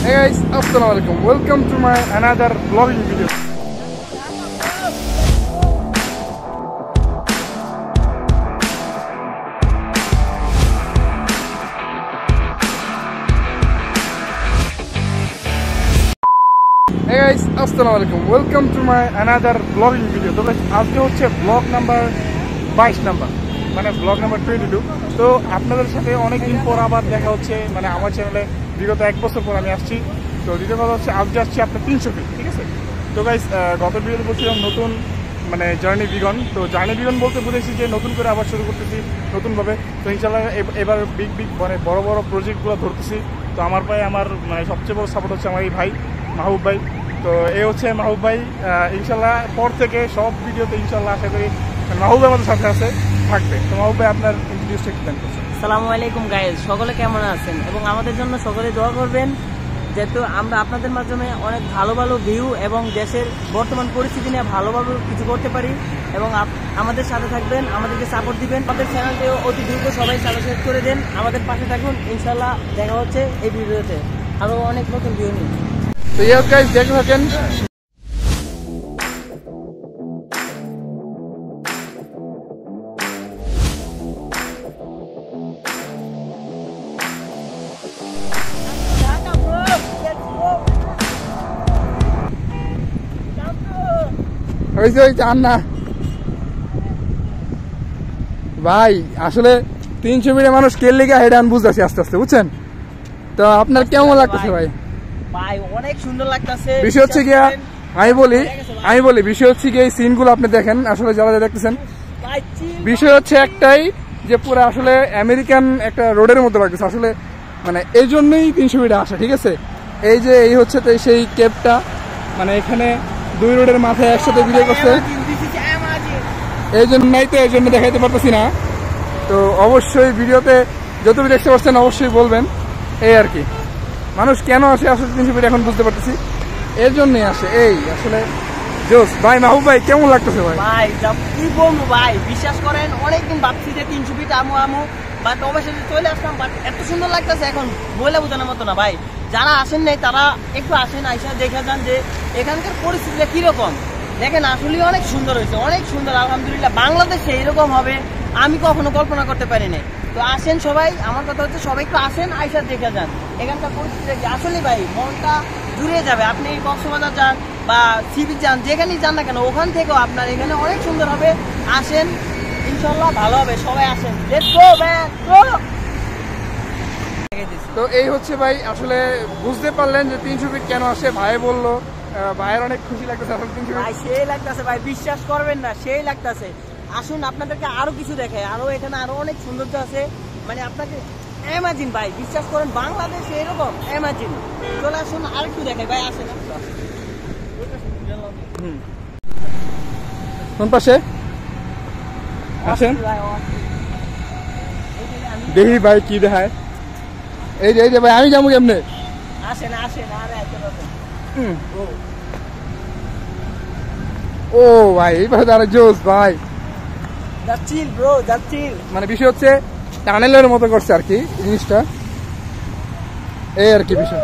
Hey guys, Assalamualaikum. Welcome to my another vlogging video. Hey guys, Assalamualaikum. Welcome to my another vlogging video. তো আজকে হচ্ছে blog number 22 number, মানে blog number 22। তো আপনাদের সাথে অনেকদিন পর আবার দেখা হচ্ছে, মানে আমার চ্যানেলে বিগত 1 বছর পর আমি আসছি। তো দ্বিতীয় কথা হচ্ছে আজকে আসছি আপনার 300 ফিট, ঠিক আছে। তো গাইস, গত ভিডিওতে বলছিলাম নতুন মানে জার্নি বিগন। তো জার্নি বিগন বলতে বুঝেছি যে নতুন করে আবার শুরু করতেছি নতুনভাবে। তো ইনশাল্লাহ এবার বিগ মানে বড় বড় প্রজেক্টগুলো ধরতেছি। তো আমার পায়ে আমার মানে সবচেয়ে বড় সাপোর্ট হচ্ছে আমার এই ভাই মাহবুব ভাই। তো এই হচ্ছে মাহবুব ভাই। ইনশাল্লাহ পর থেকে সব ভিডিওতে ইনশাল্লাহ আশা করি মাহবুব আমাদের সাথে আছে থাকবে। তো মাহবুব ভাই আপনার ইন্ট্রোডিউসটা একটু দেন। আসসালামু আলাইকুম গাইস, সকলে কেমন আছেন এবং আমাদের জন্য সকলে দোয়া করবেন, যেহেতু আমরা আপনাদের মাধ্যমে অনেক ভালো ভালো ভিউ এবং দেশের বর্তমান পরিস্থিতি নিয়ে ভালোভাবে কিছু করতে পারি। এবং আমাদের সাথে থাকবেন, আমাদেরকে সাপোর্ট দিবেন। আমাদের চ্যানেলটিও অতি দ্রুত সবাই সাবস্ক্রাইব করে দেন, আমাদের পাশে থাকুন। ইনশাল্লাহ দেখা হচ্ছে এই ভিডিওতে আরও অনেক নতুন ভিউ নিয়ে। তো ইয়াস গাইস, দেখে থাকেন। ভাই আসলে 300 মিনিটে মানুষ কে লেগে হেড আন বুঝতেছি আস্তে আস্তে, বুঝছেন? তো আপনার কেমন লাগতেছে ভাই? ভাই অনেক সুন্দর লাগতেছে। বিষয় হচ্ছে গিয়া আমি বলি বিষয় হচ্ছে গিয়ে এই সিনগুলো আপনি দেখেন, আসলে যারা দেখতেছেন, বিষয় হচ্ছে একটাই যে পুরো আসলে আমেরিকান একটা রোডের মতো লাগতেছে আসলে, মানে এই জন্যই 300 মিনিটে আসে, ঠিক আছে। এই যে এই হচ্ছে তো সেই কেপটা, মানে এখানে 2 রোডের মাথায় একসাথে ভিডিও করছে, এই জন্যই তো, এই জন্য দেখাইতে পারতেছি না। তো অবশ্যই ভিডিওতে যতটুকু দেখতে পাচ্ছেন অবশ্যই বলবেন। এই আর কি, মানুষ কেন আসে আসলে 300 ফিট এখন বুঝতে পারতেছি, এর জন্যই আসে। এই আসলে জোস ভাই। মাহবুব ভাই কেমন লাগতেছে ভাই? ভাই কি বলবো ভাই, বিশ্বাস করেন অনেকদিন ভাবছি যে 300 ফিট আমু বাট অবশেষে চলে আসলাম। বাট এত সুন্দর লাগতেছে এখন বলে বোঝানোর মতো না ভাই। যারা আসেন নাই তারা একটু আসেন, আইসা দেখে যান যে এখানকার পরিস্থিতিটা কিরকম। দেখেন আসলে অনেক সুন্দর হয়েছে, অনেক সুন্দর আলহামদুলিল্লাহ। বাংলাদেশে এরকম হবে আমি কখনো কল্পনা করতে পারিনি। তো আসেন সবাই, আমার কথা হচ্ছে সবাই একটু আসেন, আইসা দেখে যান এখানকার পরিস্থিতি কি। আসলে ভাই মনটা জুড়িয়ে যাবে। আপনি কক্সবাজার যান বা সি বিচ যান, যেখানেই যান না কেন, ওখান থেকেও আপনার এখানে অনেক সুন্দর হবে। আসেন, ইনশাল্লাহ ভালো হবে। সবাই আসেন, লেটস গো ম্যান, গো। তো এই হচ্ছে ভাই, আসলে বুঝতে পারলেন যে 300 ফিট কেন আসে। ভাই বললো, ভাইয়ের অনেক খুশি লাগতেছে আসলে 300 ফিট। ভাই সেই লাগতেছে ভাই, বিশ্বাস করবেন না, সেই লাগতেছে। আসুন আপনাদেরকে আরো কিছু দেখায়, আরো এখানে আরো অনেক সৌন্দর্য আছে। মানে আপনাকে ইমাজিন ভাই, বিশ্বাস করেন বাংলাদেশে এরকম ইমাজিন। চলে আসুন আরেকটু দেখাই ভাই, আসেন। কোন পাশে আসেন দেখি ভাই কি দেখায়। এই যে ভাই আমি যাবো কেমনে? আসেন আসেন, আরে ও ভাই এই পাশে আরেক জোস ভাই। যাচ্ছিল ব্রো, যাচ্ছিল। মানে বিষয় হচ্ছে টানেলের মতো করছে আর কি জিনিসটা, এই আর কি বিষয়।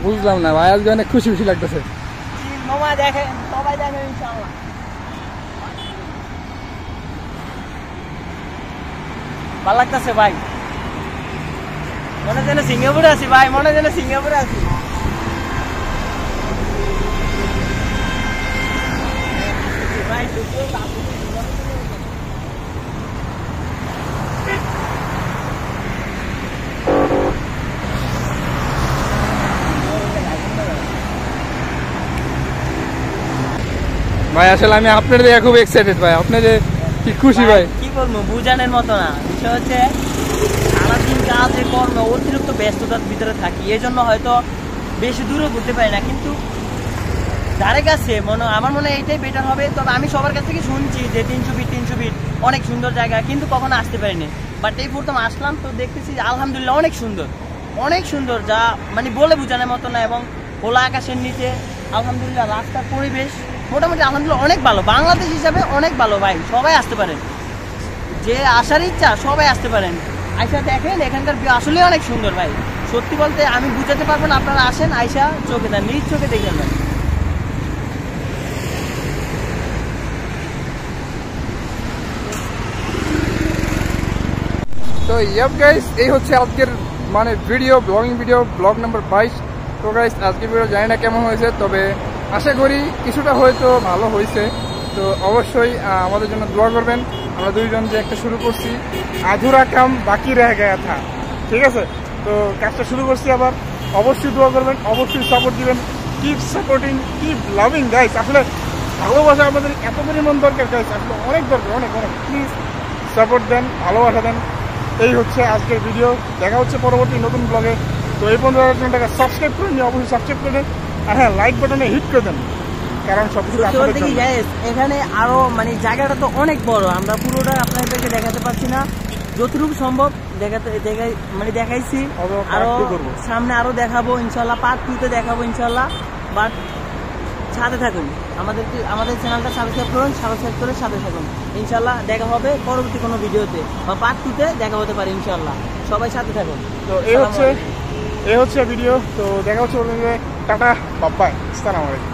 বুঝলাম না ভাই, আজকে অনেক খুশি খুশি লাগতেছে। দেখেন সবাই দেখেন ইনশাআল্লাহ। ভালো লাগতেছে ভাই, মনে যেন সিঙ্গাপুরে আছি ভাই, মনে যেন সিঙ্গাপুরে আছি। ভাই ভাই আসলে আমি আপনার দেখে খুব এক্সাইটেড ভাই, আপনি যে কি খুশি ভাই কি বলবো, বুঝানোর মতো না। বিষয় হচ্ছে সারাদিন কাজে কর্মে অতিরিক্ত ব্যস্ততার ভিতরে থাকি, এই জন্য হয়তো বেশি দূরে ঘুরতে পারি না। কিন্তু যারে কাছে আমার মনে হয় এইটাই বেটার হবে। তবে আমি সবার কাছ থেকে শুনছি যে 300 ফিট অনেক সুন্দর জায়গা, কিন্তু কখনো আসতে পারিনি। বাট এই প্রথম আসলাম, তো দেখতেছি আলহামদুলিল্লাহ অনেক সুন্দর, অনেক সুন্দর, যা মানে বলে বোঝানোর মতো না। এবং খোলা আকাশের নিচে আলহামদুলিল্লাহ রাস্তার পরিবেশ মোটামুটি আলহামদুলিল্লাহ অনেক ভালো, বাংলাদেশ হিসাবে অনেক ভালো ভাই। সবাই আসতে পারেন, যে আসার ইচ্ছা সবাই আসতে পারেন। আইসা দেখেন এখানকার আসলে অনেক সুন্দর ভাই, সত্যি বলতে আমি বুঝাতে পারবো না, আপনারা আসেন, আইসা চোখে দেন, নিজ চোখে দেখে নেন। তো ইয়াপ গাইস, এই হচ্ছে আজকের মানে video, blogging video, blog number 22। তো গাইস আজকের ভিডিও জানি না কেমন হয়েছে, তবে আশা করি কিছুটা হয়তো ভালো হয়েছে। তো অবশ্যই আমাদের জন্য দোয়া করবেন। আমরা দুইজন যে একটা শুরু করছি, আধুরা কাম বাকি রয়ে গয়া থা, ঠিক আছে? তো কাজটা শুরু করছি আবার, অবশ্যই দোয়া করবেন, অবশ্যই সাপোর্ট দিবেন। Keep supporting, keep loving guys. আসলে ভালোবাসা আমাদের এত পরিমাণ দরকার গাইস, আসলে অনেক দরকার, অনেক অনেক। প্লিজ সাপোর্ট দেন, ভালোবাসা দেন। এই হচ্ছে আজকের ভিডিও, দেখা হচ্ছে পরবর্তী নতুন ব্লগে। তো এই 15,000 টাকা সাবস্ক্রাইব করে নিয়ে অবশ্যই সাবস্ক্রাইব করে দেন, আর হ্যাঁ লাইক বাটনে হিট করে দেন, কারণ সব কিছু বলতে কি গাইস, এখানে আরো মানে জায়গাটা তো অনেক বড়, আমরা পুরোটা আপনাদেরকে দেখাতে পারছি না, যতটুকু সম্ভব দেখাইছি। আরো সামনে আরো দেখাবো ইনশাল্লাহ, পার্ট 2 তে দেখাবো ইনশাল্লাহ। বাট সাথে থাকুন, আমাদের চ্যানেলটা সাবস্ক্রাইব করুন, সাবস্ক্রাইব করে সাথে থাকুন। ইনশাল্লাহ দেখা হবে পরবর্তী কোনো ভিডিওতে, বা পার্ট 2 তে দেখা হতে পারে ইনশাল্লাহ। সবাই সাথে থাকুন। তো এই হচ্ছে ভিডিও। তো দেখা হচ্ছে টাটা, বাই বাই, আসসালামু আলাইকুম।